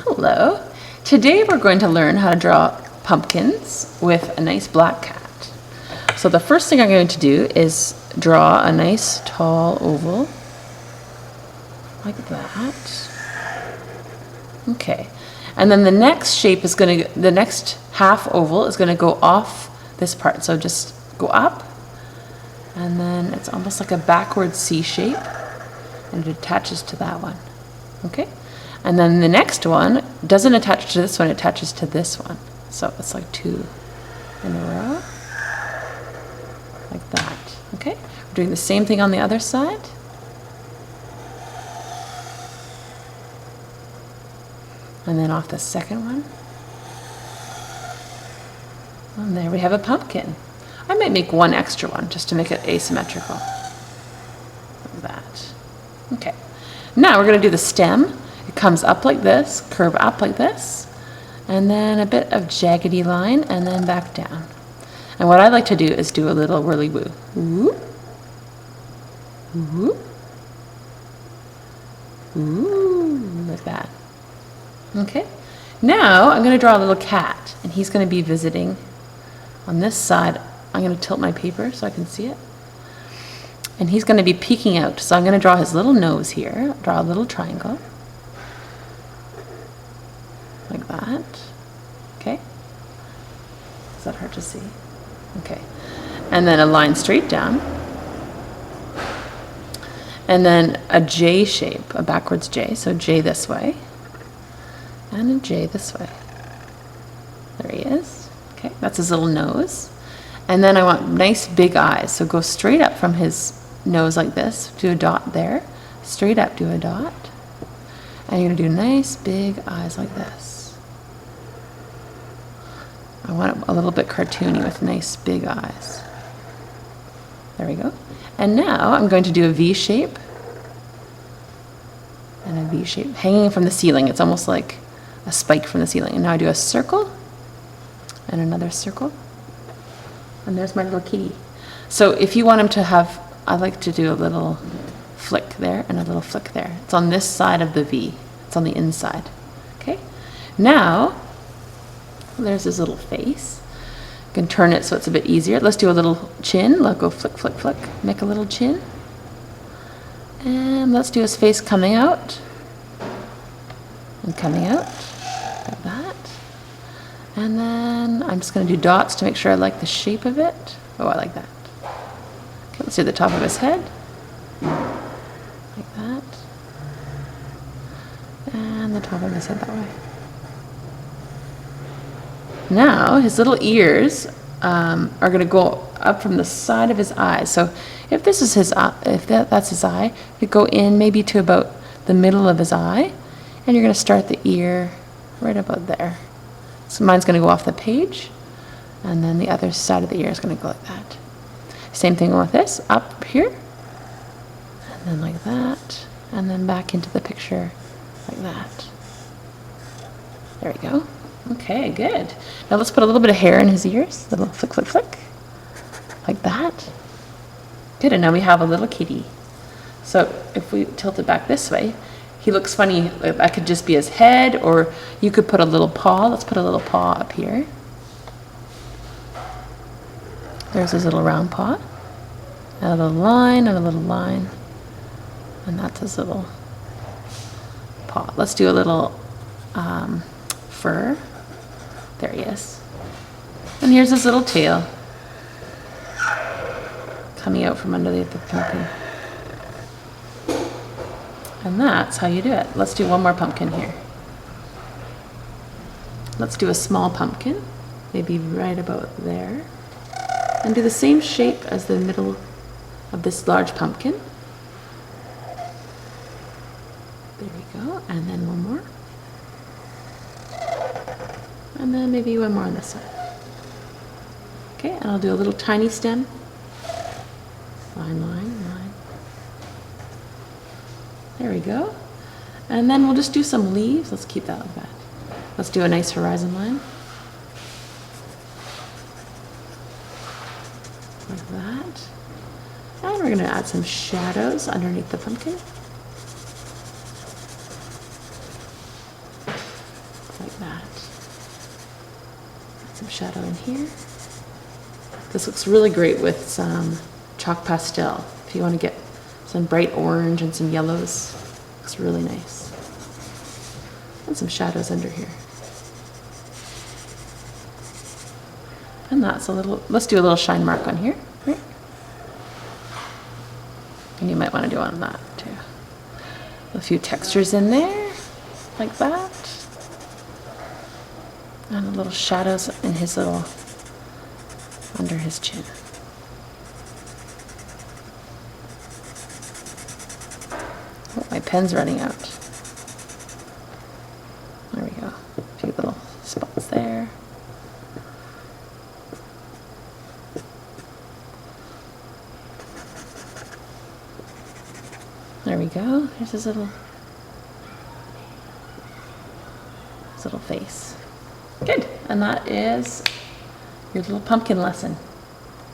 Hello. Today we're going to learn how to draw pumpkins with a nice black cat. So the first thing I'm going to do is draw a nice tall oval like that. Okay. And then the next shape is going to, the next half oval is going to go off this part. So just go up, and then it's almost like a backward C shape, and it attaches to that one. Okay? And then the next one doesn't attach to this one, it attaches to this one. So it's like two in a row, like that. Okay? We're doing the same thing on the other side. And then off the second one. And there we have a pumpkin. I might make one extra one just to make it asymmetrical. Like that. Okay. Now we're going to do the stem. It comes up like this, curve up like this, and then a bit of jaggedy line, and then back down. And what I like to do is do a little whirly woo. Woo. Woo. Woo. Like that. Okay. Now I'm going to draw a little cat, and he's going to be visiting on this side. I'm going to tilt my paper so I can see it. And he's going to be peeking out. So I'm going to draw his little nose here. Draw a little triangle. Like that. Okay. Is that hard to see? Okay. And then a line straight down. And then a J shape, a backwards J. So J this way. And a J this way. There he is. Okay, that's his little nose. And then I want nice big eyes. So go straight up from his nose like this. Do a dot there. Straight up, do a dot. And you're going to do nice big eyes like this. I want it a little bit cartoony with nice big eyes. There we go. And now I'm going to do a V shape. And a V shape hanging from the ceiling. It's almost like a spike from the ceiling. And now I do a circle. And another circle. And there's my little kitty. So if you want him to have, I like to do a little flick there and a little flick there. It's on this side of the V. It's on the inside. Okay? Now, there's his little face. You can turn it so it's a bit easier. Let's do a little chin. Let's go flick, flick, flick. Make a little chin. And let's do his face coming out. And coming out. Like that. And then I'm just going to do dots to make sure I like the shape of it. Oh, I like that. Okay, let's do the top of his head. Like that. And the top of his head that way. Now, his little ears are going to go up from the side of his eyes. So if this is his eye, if that's his eye, you go in maybe to about the middle of his eye, and you're going to start the ear right about there. So mine's going to go off the page, and then the other side of the ear is going to go like that. Same thing with this, up here, and then like that, and then back into the picture like that. There we go. Okay, good. Now let's put a little bit of hair in his ears, a little flick, flick, flick, like that. Good, and now we have a little kitty. So if we tilt it back this way, he looks funny. That could just be his head, or you could put a little paw. Let's put a little paw up here. There's his little round paw. And a little line, and a little line. And that's his little paw. Let's do a little fur. There he is. And here's his little tail. Coming out from under the pumpkin. And that's how you do it. Let's do one more pumpkin here. Let's do a small pumpkin, maybe right about there. And do the same shape as the middle of this large pumpkin. There we go. And then one more. And then maybe one more on this side. Okay, and I'll do a little tiny stem. Line, line, line. There we go. And then we'll just do some leaves. Let's keep that like that. Let's do a nice horizon line. Like that. And we're going to add some shadows underneath the pumpkin. that. Add some shadow in here. This looks really great with some chalk pastel. If you want to get some bright orange and some yellows, looks really nice. And some shadows under here. And that's a little, let's do a little shine mark on here, right? And you might want to do on that too. A few textures in there, like that. And a little shadows in his little, under his chin. Oh, my pen's running out. There we go. A few little spots there. There we go. There's his little face. Good. And that is your little pumpkin lesson.